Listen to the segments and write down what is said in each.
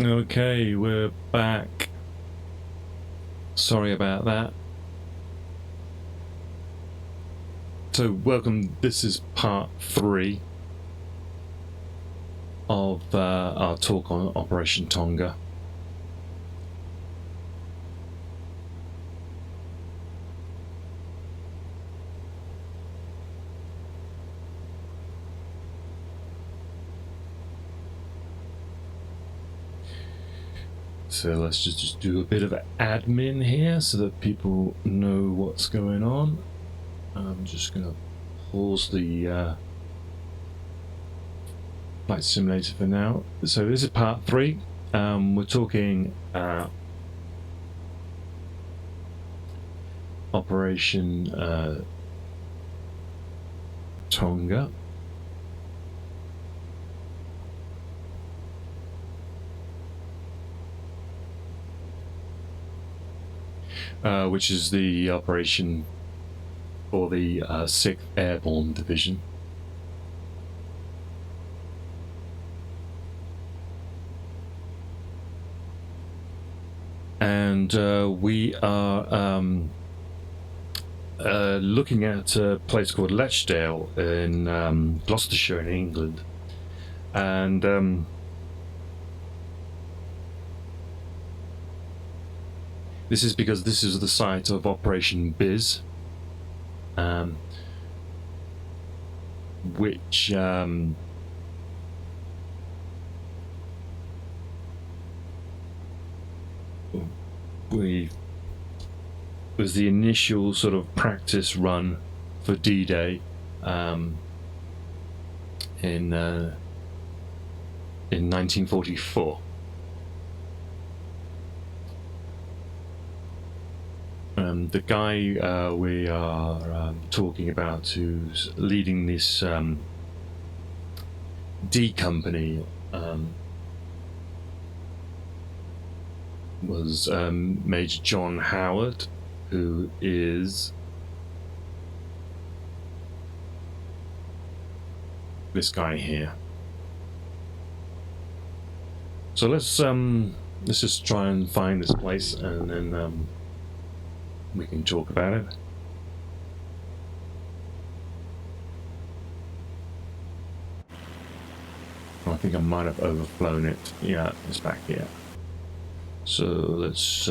Okay, we're back. Sorry about that. So welcome, this is part 3 of our talk on Operation Tonga. So let's just do a bit of admin here so that people know what's going on. I'm just going to pause the flight simulator for now. So this is part 3. We're talking Operation Tonga. Which is the operation for the 6th Airborne Division. And we are looking at a place called Lechdale in Gloucestershire in England. And this is because this is the site of Operation Biz, which was the initial sort of practice run for D-Day in 1944. The guy we are talking about who's leading this D company was Major John Howard, who is this guy here. So let's just try and find this place, and then we can talk about it. I think I might have overflown it. Yeah, it's back here. So let's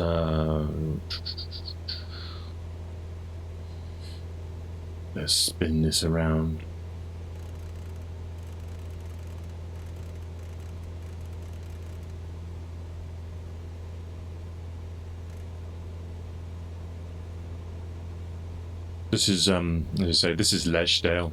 spin this around. This is as I say, this is Lechdale.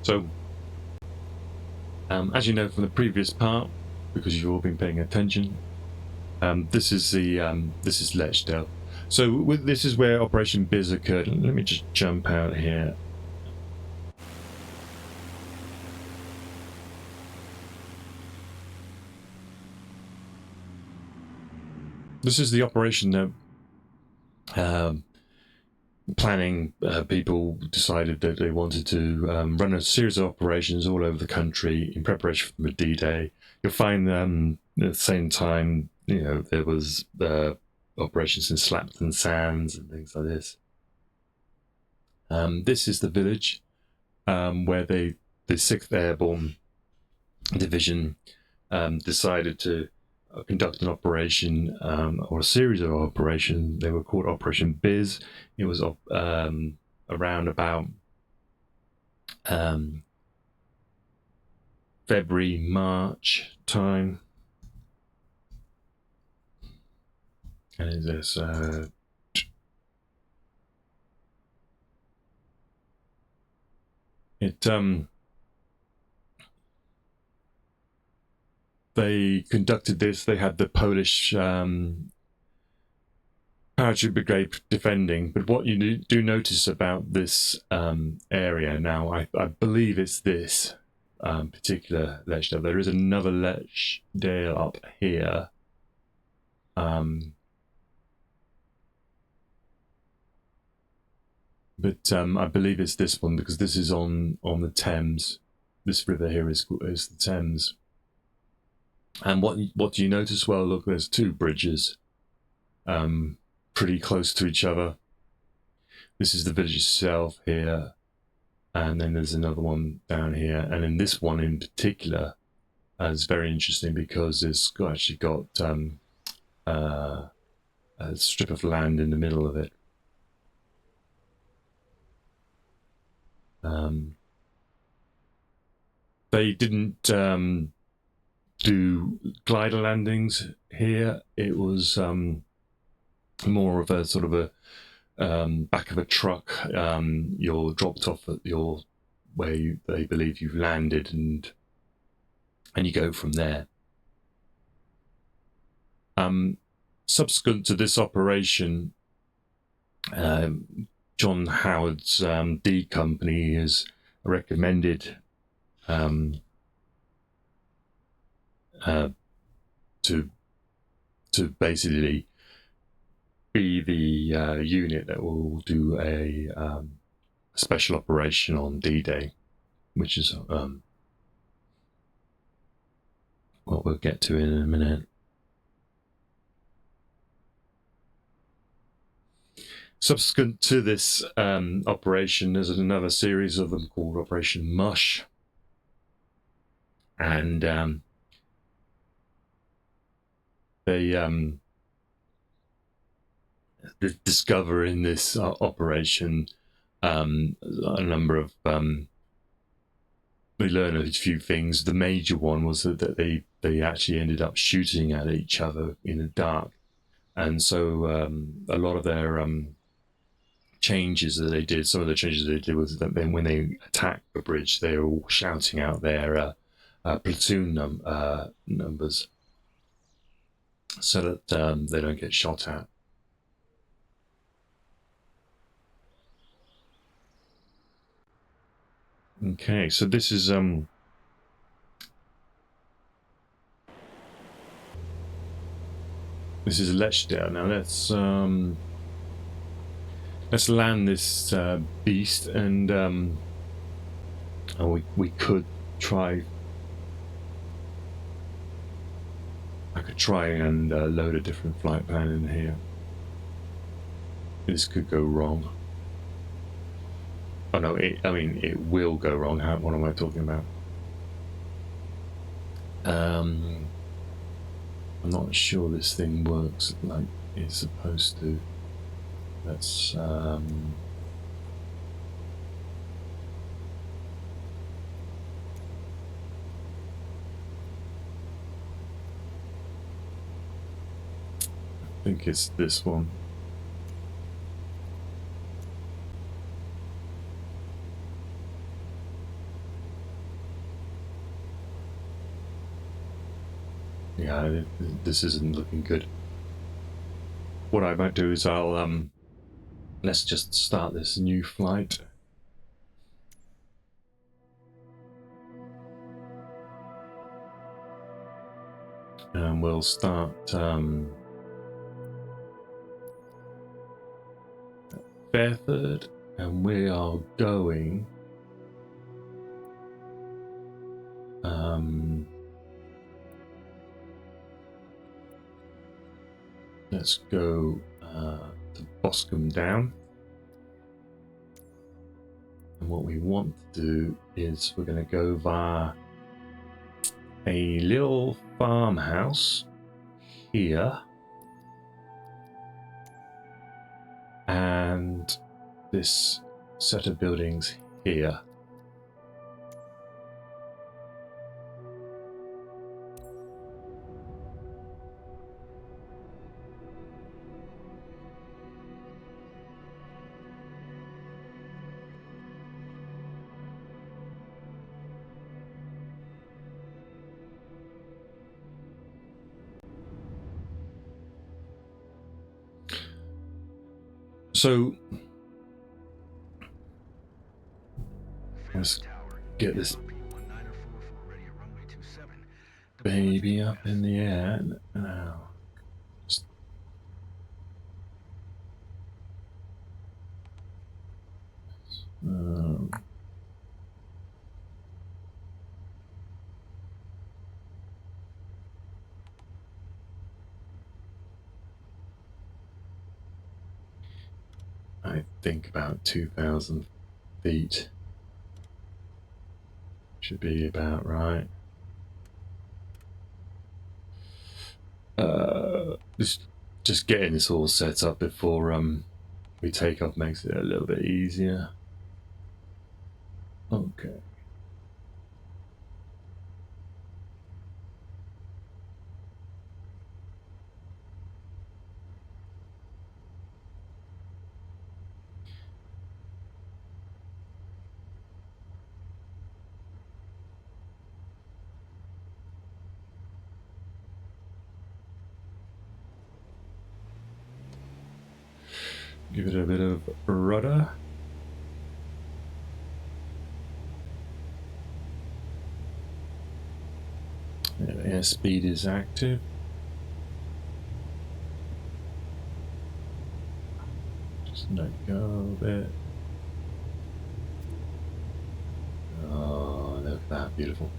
So, as you know from the previous part, because you've all been paying attention, this is Lechdale. So this is where Operation Biz occurred. Let me just jump out here. This is the operation that planning people decided that they wanted to run a series of operations all over the country in preparation for D-Day. You'll find at the same time, you know, there was operations in Slapton Sands and things like this. This is the village where the 6th Airborne Division decided to conduct an operation or a series of operations. They were called Operation Biz. It was around about February, March time. And there's they conducted this. They had the Polish paratroop brigade defending. But what you do notice about this area now, I believe it's this particular Lechdale. There is another Lechdale up here. But I believe it's this one, because this is on the Thames. This river here is the Thames. And what do you notice? Well, look, there's two bridges, pretty close to each other. This is the village itself here, and then there's another one down here. And then this one in particular is very interesting because it's actually got a strip of land in the middle of it. They didn't do glider landings here. It was more of a sort of a back of a truck. You're dropped off at where they believe you've landed, and you go from there. Subsequent to this operation, John Howard's D Company has recommended to basically be the unit that will do a special operation on D-Day, which is what we'll get to in a minute. Subsequent to this operation, there's another series of them called Operation Mush. And they discover in this operation a number of... they learn a few things. The major one was that they actually ended up shooting at each other in the dark. And so a lot of their... changes that they did, some of the changes they did was that then when they attacked the bridge, they were all shouting out their platoon numbers so that they don't get shot at. Okay, so this is Lechdale. Now let's land this beast, and we could try. I could try and load a different flight plan in here. This could go wrong. Oh no! I mean, it will go wrong. What am I talking about? I'm not sure this thing works like it's supposed to. Let's I think it's this one. Yeah, this isn't looking good. What I might do is I'll let's just start this new flight. And we'll start Fairford, and we are going let's go to Boscombe Down. And what we want to do is we're going to go via a little farmhouse here and this set of buildings here. So let's get this baby up in the air now. I think about 2,000 feet should be about right. Just getting this all set up before we take off makes it a little bit easier. Okay. Give it a bit of rudder. Airspeed is active. Just let go a bit. Oh, look at that, beautiful.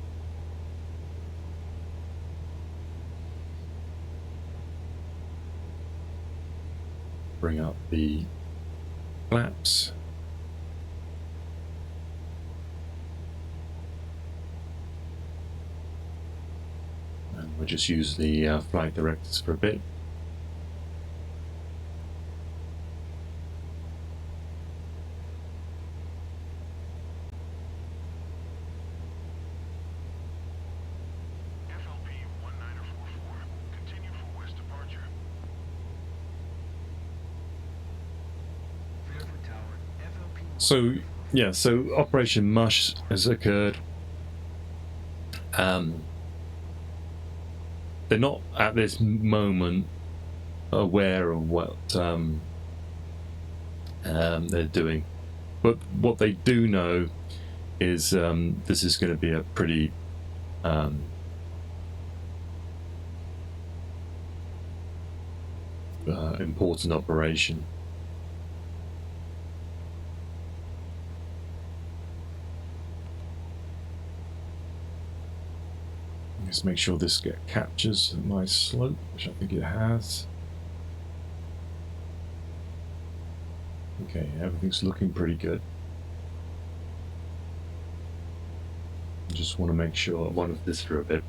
Bring up the flaps. And we'll just use the flight directors for a bit. So yeah, so Operation Mush has occurred. They're not at this moment aware of what they're doing, but what they do know is this is going to be a pretty important operation. Just make sure this captures my slope, which I think it has. Okay, everything's looking pretty good. I just want to make sure I wanted this for a bit.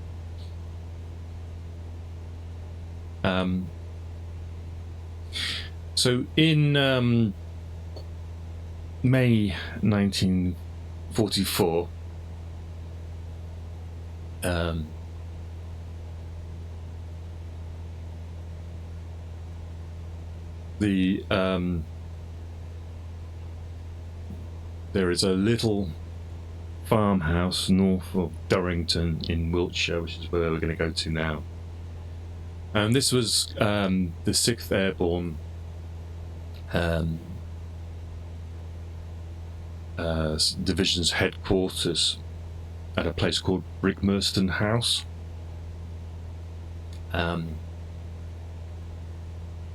So in May 1944, there is a little farmhouse north of Durrington in Wiltshire, which is where we're going to go to now. And this was the 6th Airborne Division's headquarters at a place called Brigmerston House.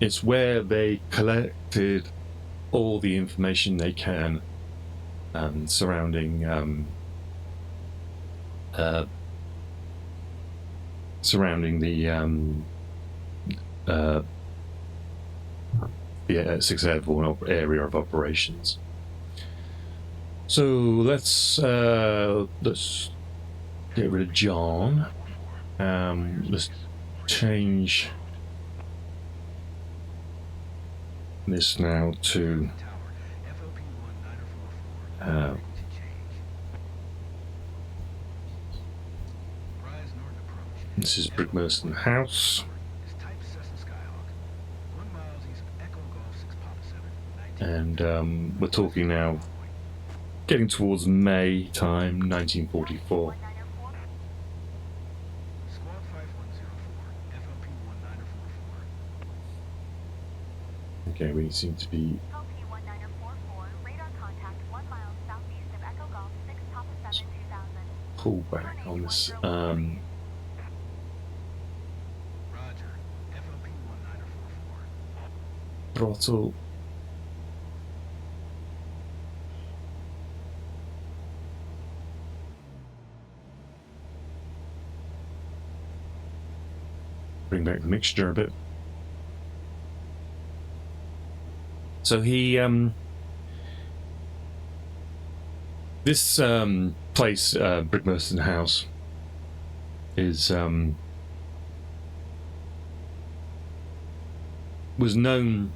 It's where they collected all the information they can surrounding the 6th Airborne area of operations. So let's get rid of John. Let's change this now to this is Brigmerston House, and we're talking now getting towards May time 1944. Okay, we seem to be pull back on this. Throttle. Bring back the mixture a bit. So he, this place, Brigmerston House, is was known.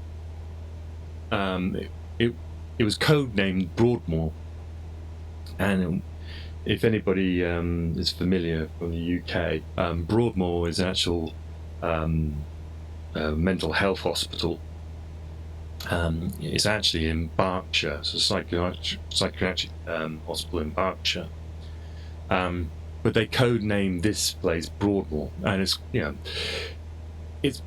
It was codenamed Broadmoor, and if anybody is familiar from the UK, Broadmoor is an actual mental health hospital. It's actually in Berkshire, so psychiatric hospital in Berkshire. But they codenamed this place Broadmoor, and it's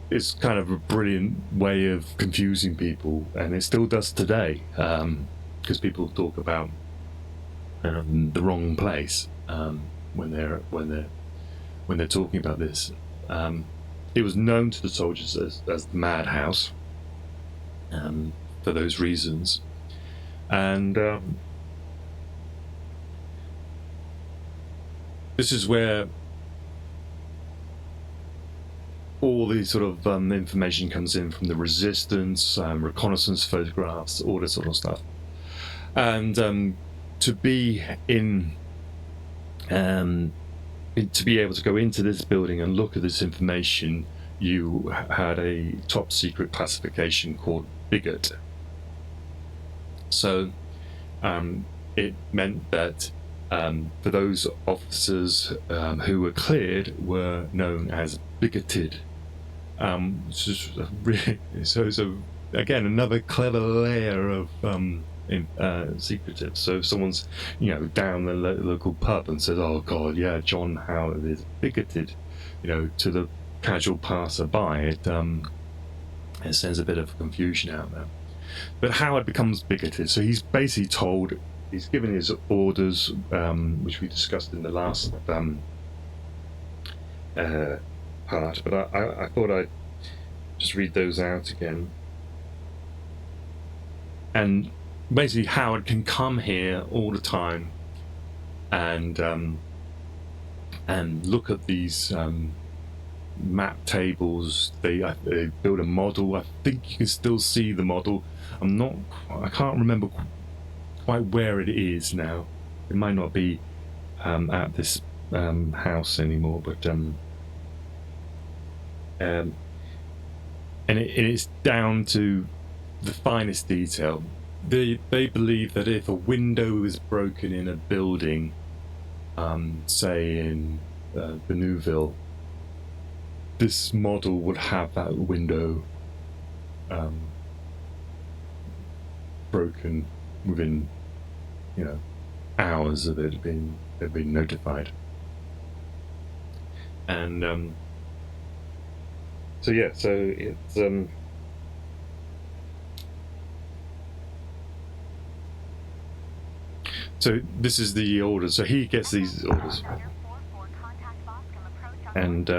it's kind of a brilliant way of confusing people, and it still does today, because people talk about the wrong place when they're talking about this. It was known to the soldiers as the madhouse, for those reasons, and this is where all the sort of information comes in from the resistance, reconnaissance photographs, all this sort of stuff. And to be able to go into this building and look at this information, you had a top secret classification called bigot. So it meant that for those officers who were cleared were known as bigoted. So again, another clever layer of secretive. So if someone's down the local pub and says, "Oh God, yeah, John Howard is bigoted," to the casual passerby, it sends a bit of confusion out there. But Howard becomes bigoted, so he's basically told, he's given his orders, which we discussed in the last part, but I thought I'd just read those out again. And basically Howard can come here all the time and look at these map tables. They build a model. I think you can still see the model. I can't remember quite where it is now. It might not be at this house anymore, but and it's down to the finest detail. They believe that if a window is broken in a building, say in Benouville, this model would have that window broken within hours of it being notified. And so it's so this is the order. So he gets these orders, and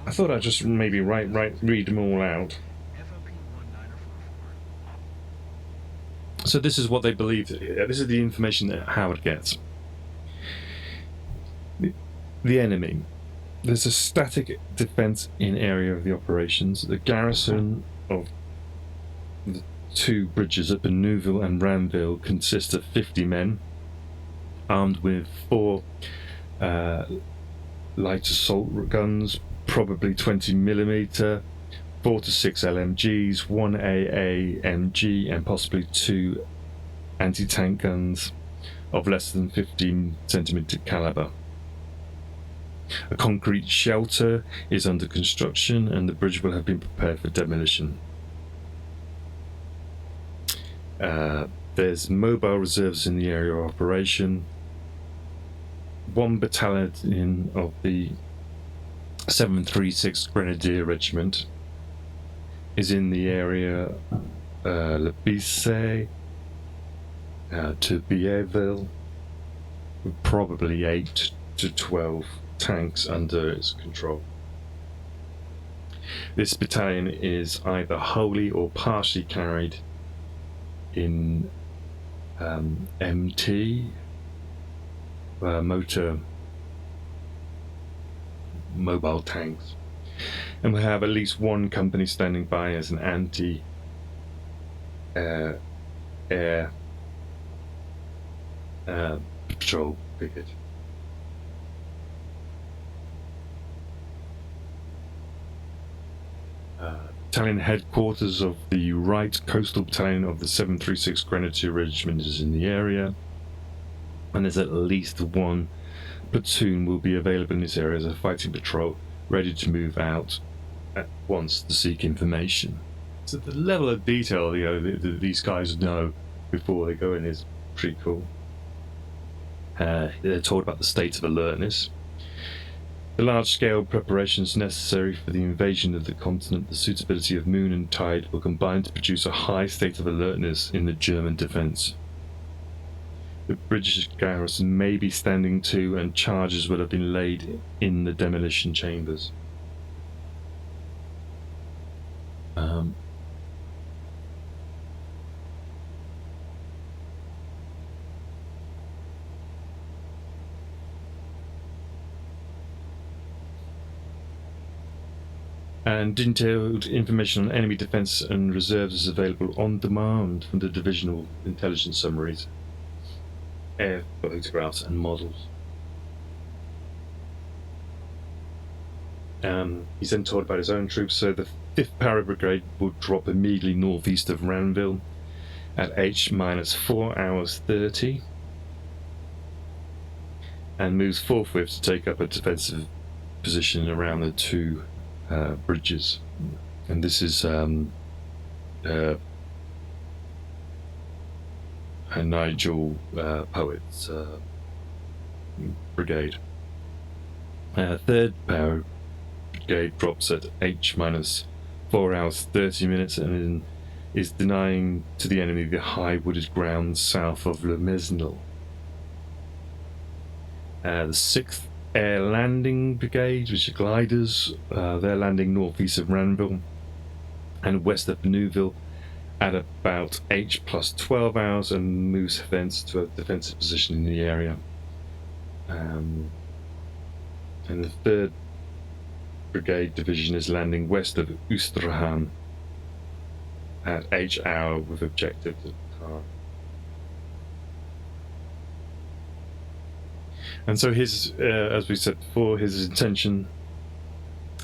I thought I'd just maybe read them all out. So this is what they believe. This is the information that Howard gets. The enemy. There's a static defense in area of the operations. The garrison of the two bridges at Benouville and Ranville consists of 50 men, armed with 4 light assault guns, probably 20mm, 4 to 6 LMGs, 1 AAMG, and possibly 2 anti-tank guns of less than 15cm caliber. A concrete shelter is under construction, and the bridge will have been prepared for demolition. There's mobile reserves in the area of operation. 1 battalion of the 736 Grenadier Regiment is in the area Lebisse to Bieville, with probably 8 to 12 tanks under its control. This battalion is either wholly or partially carried in MT, motor mobile tanks, and we have at least one company standing by as an anti-air patrol brigade. Battalion headquarters of the Right Coastal Battalion of the 736 Grenadier Regiment is in the area, and there's at least one platoon will be available in this area as a fighting patrol, ready to move out at once to seek information. So the level of detail these guys know before they go in is pretty cool. They're told about the state of alertness, the large-scale preparations necessary for the invasion of the continent, the suitability of moon and tide will combine to produce a high state of alertness in the German defence. The British garrison may be standing to, and charges will have been laid in the demolition chambers. And detailed information on enemy defence and reserves is available on demand from the divisional intelligence summaries, air photographs and models. He's then told about his own troops. So the 5th Para Brigade will drop immediately northeast of Ranville at H-4 hours 30 and moves forthwith to take up a defensive position around the 2 bridges, and this is a Nigel Poet's brigade. 3rd Power Brigade drops at H-4 hours 30 minutes and is denying to the enemy the high wooded ground south of Le Mesnil. The 6th Air Landing Brigade, which are gliders, they're landing northeast of Ranville and west of Neuville at about H+12 hours and moves thence to a defensive position in the area. And the 3rd Brigade Division is landing west of Oosterhaan at H hour with objective to Tar. And so his, as we said before, his intention,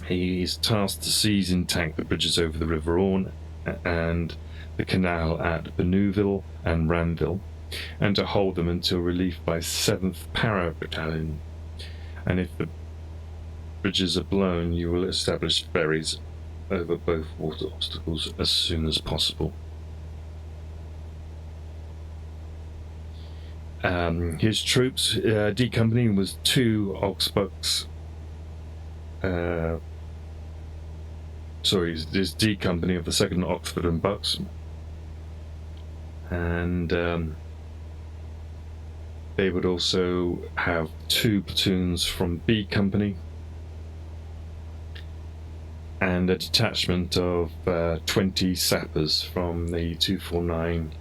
he is tasked to seize intact the bridges over the River Orne and the canal at Benouville and Ranville, and to hold them until relief by 7th Para Battalion. And if the bridges are blown, you will establish ferries over both water obstacles as soon as possible. His troops, D Company was 2 Oxbucks. His D Company of the 2nd Oxford and Bucks, and they would also have 2 platoons from B Company and a detachment of 20 sappers from the 249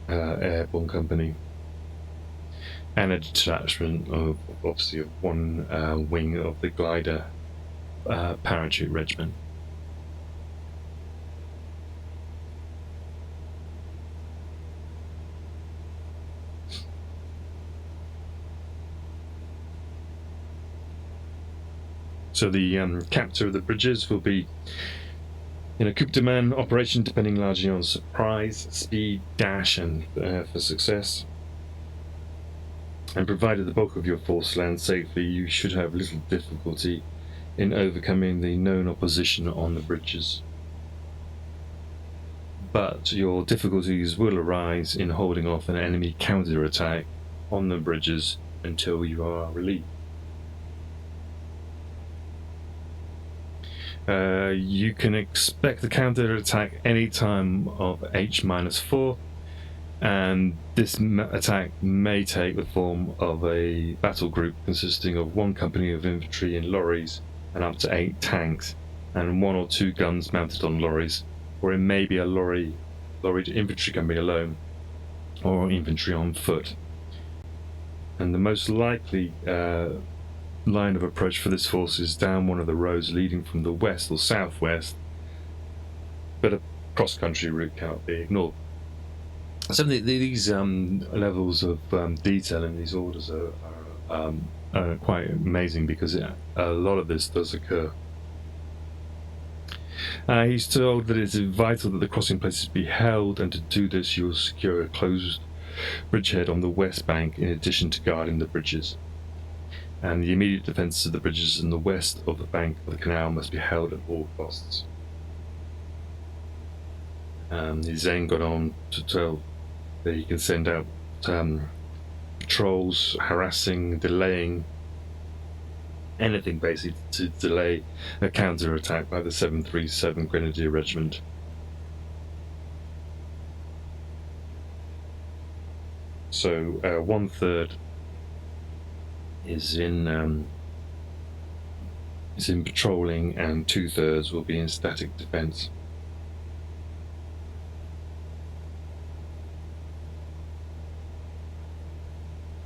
Airborne Company, and a detachment of obviously of 1 wing of the glider parachute regiment. So the capture of the bridges will be in a coup de main operation, depending largely on surprise, speed, dash, and for success. And provided the bulk of your force lands safely, you should have little difficulty in overcoming the known opposition on the bridges. But your difficulties will arise in holding off an enemy counterattack on the bridges until you are relieved. You can expect the counterattack any time of H-4, and this attack may take the form of a battle group consisting of 1 company of infantry in lorries and up to 8 tanks, and 1 or 2 guns mounted on lorries, or it may be a lorry infantry company alone, or infantry on foot. And the most likely line of approach for this force is down one of the roads leading from the west or southwest, but a cross-country route cannot be ignored. So these levels of detail in these orders are quite amazing, because a lot of this does occur. He's told that it is vital that the crossing places be held, and to do this you will secure a closed bridgehead on the west bank in addition to guarding the bridges. And the immediate defences of the bridges in the west of the bank of the canal must be held at all costs. He's then got on to tell that he can send out patrols, harassing, delaying, anything basically to delay a counter-attack by the 737 Grenadier Regiment. So 1/3 is in patrolling, and 2/3 will be in static defence.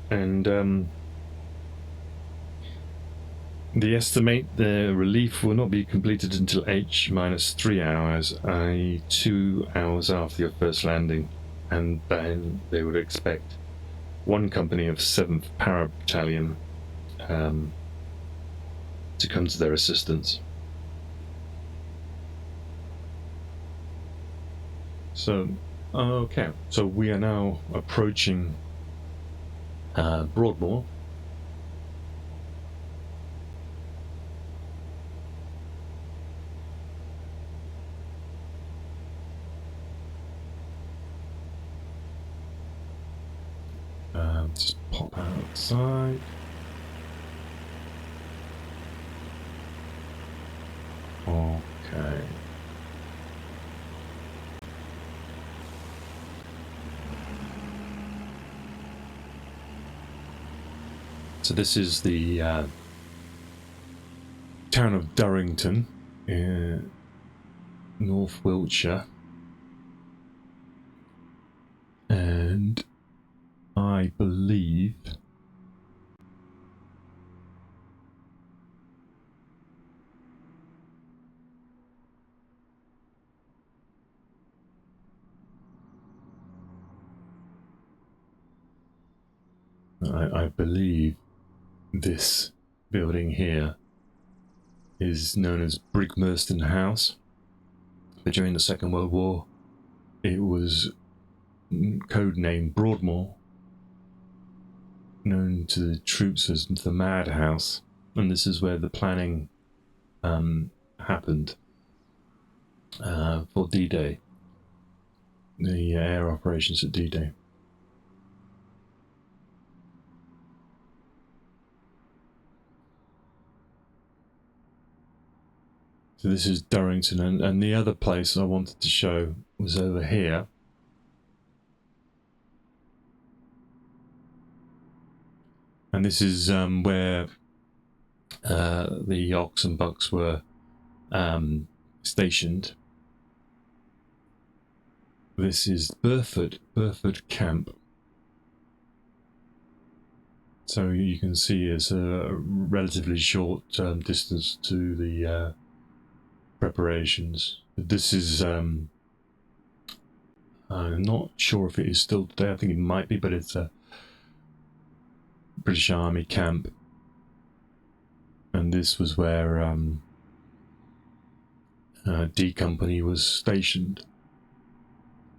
And they estimate the relief will not be completed until H-3 hours, i.e. 2 hours after your first landing, and then they would expect 1 company of 7th Para Battalion to come to their assistance. So, okay, so we are now approaching Broadmoor. Just pop outside. Okay. So this is the town of Durrington in North Wiltshire, and I believe this building here is known as Brigmerston House, but during the Second World War it was codenamed Broadmoor, known to the troops as the Madhouse, and this is where the planning happened for D-Day, the air operations at D-Day. So this is Durrington, and the other place I wanted to show was over here. And this is where the Ox and Bucks were stationed. This is Burford Camp. So you can see it's a relatively short distance to the preparations. This is I'm not sure if it is still today. I think it might be, but it's a British Army camp, and this was where D Company was stationed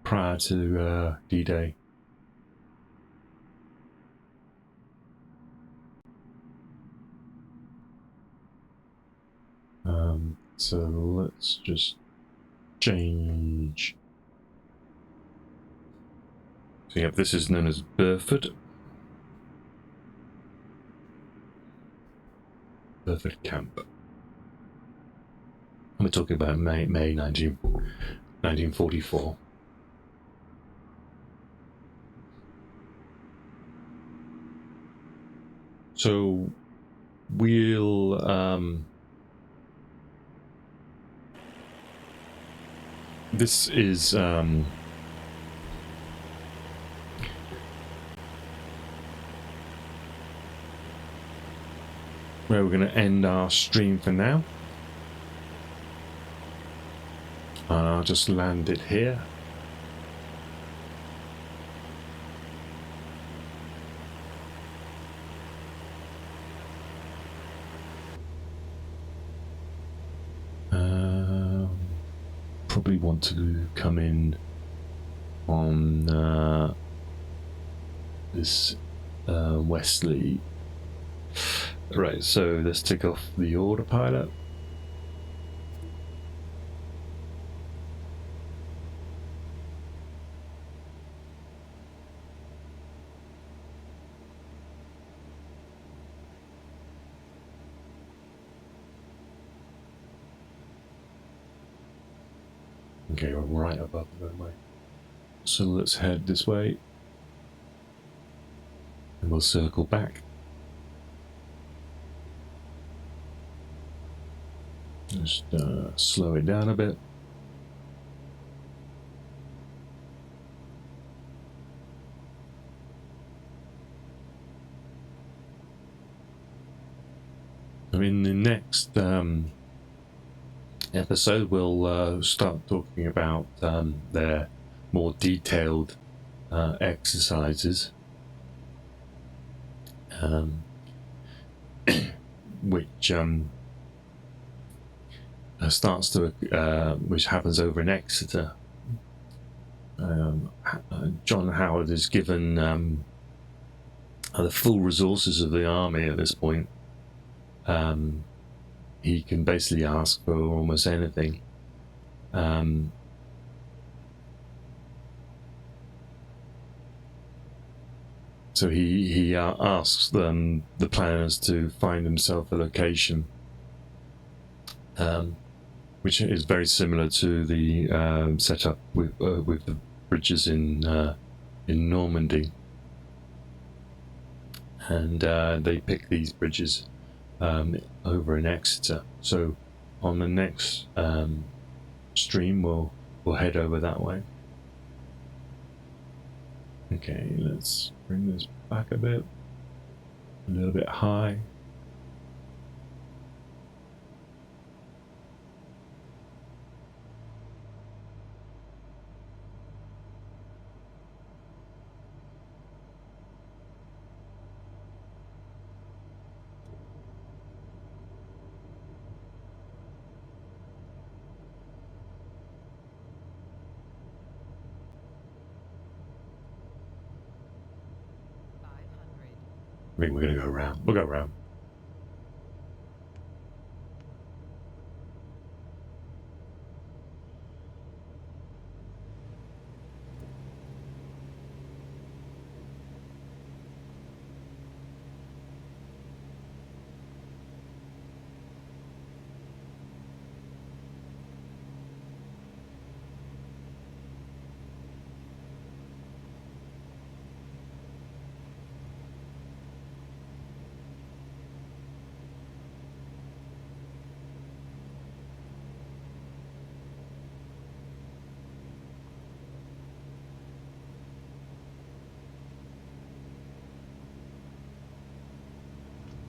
prior to D-Day. So let's just change. So yeah, this is known as Burford Camp. We're talking about May 1944. So we'll this is where we're going to end our stream for now. I'll just land it here. Probably want to come in on this westerly. Right, so let's tick off the autopilot. Okay, we're right above the runway. So let's head this way. And we'll circle back. Just slow it down a bit. In the next episode, we'll start talking about their more detailed exercises, which starts to which happens over in Exeter. John Howard is given the full resources of the army at this point. He can basically ask for almost anything. So he asks the planners to find himself a location, which is very similar to the setup with the bridges in Normandy, and they pick these bridges over in Exeter. So on the next stream, we'll head over that way. Okay, let's bring this back a bit, a little bit high. I think we're going to go around. We'll go around.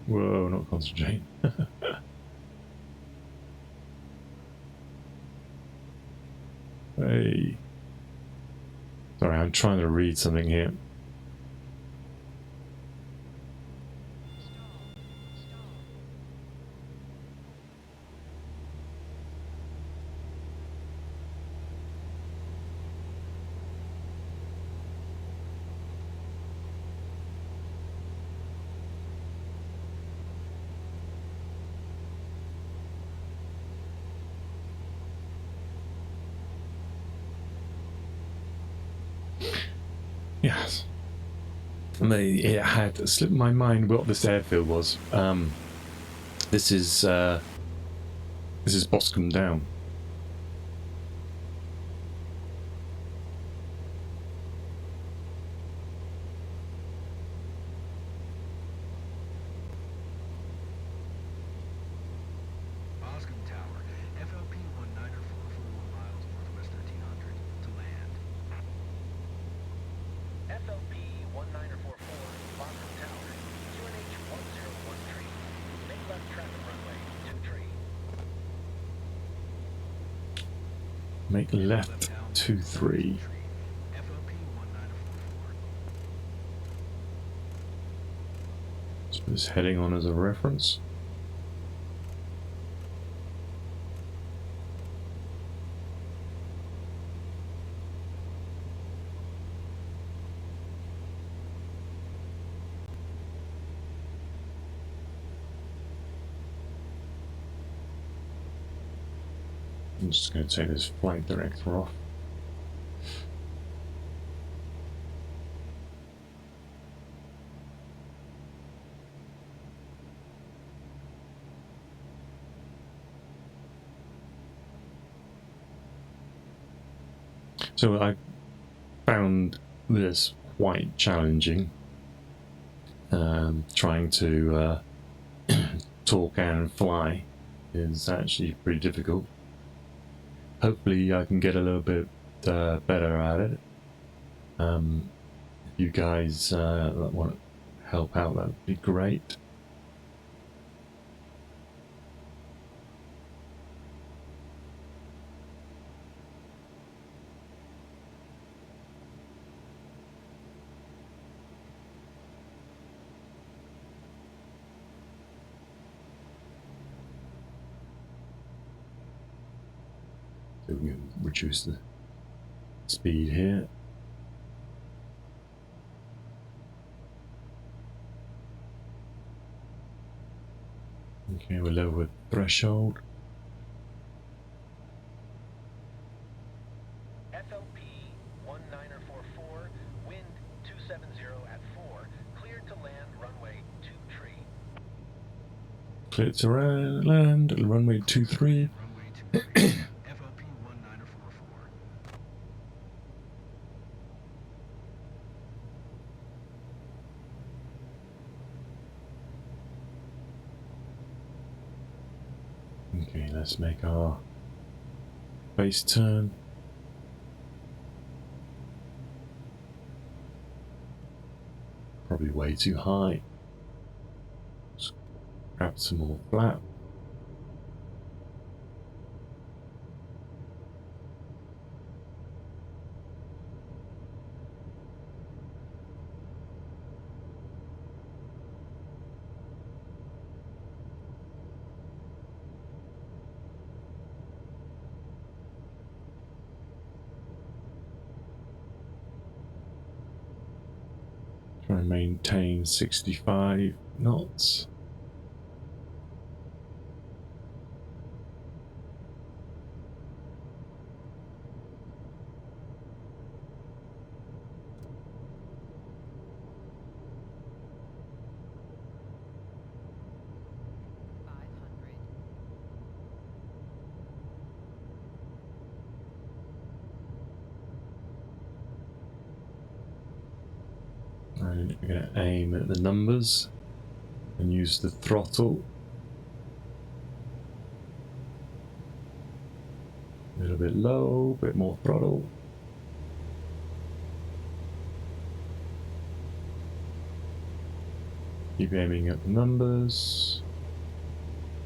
Whoa, not concentrate. Hey. Sorry, I'm trying to read something here. Yes. It had slipped my mind what this airfield was. This is This is Boscombe Down. Boscombe Tower, FLP 19441 miles northwest 1300 to land. FLP 19444, Boscombe Tower, UNH 101 tree. Make left traffic runway 2 tree. Make left 23. FLP 19444. Let's put this heading on as a reference. I'm just going to take this flight director off. So I found this quite challenging, trying to talk and fly is actually pretty difficult. Hopefully I can get a little bit better at it. If you guys want to help out, that would be great. So we can reduce the speed here. Okay, we're lower threshold. FLP 19444, wind 270 at 4, cleared to land runway 23. Clear to land, runway 23. Runway 23. FLP 19444. Okay, let's make our base turn. Probably way too high. Just grab some more flap. Try and maintain 65 knots. And we're going to aim at the numbers and use the throttle. A little bit low, a bit more throttle. Keep aiming at the numbers.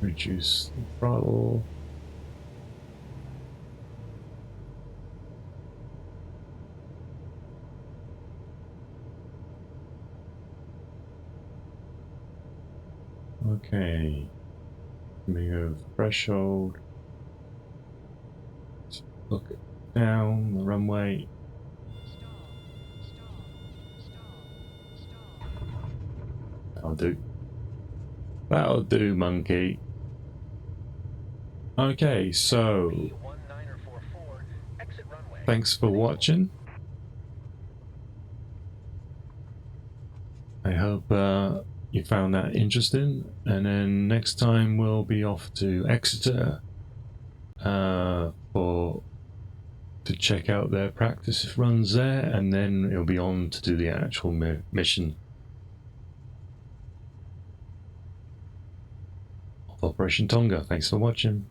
Reduce the throttle. Okay, coming over the threshold. Let's look down the runway. That'll do. That'll do, monkey. Okay, so thanks for watching. I hope you found that interesting, and then next time we'll be off to Exeter to check out their practice runs there, and then it'll be on to do the actual mission of Operation Tonga. Thanks for watching.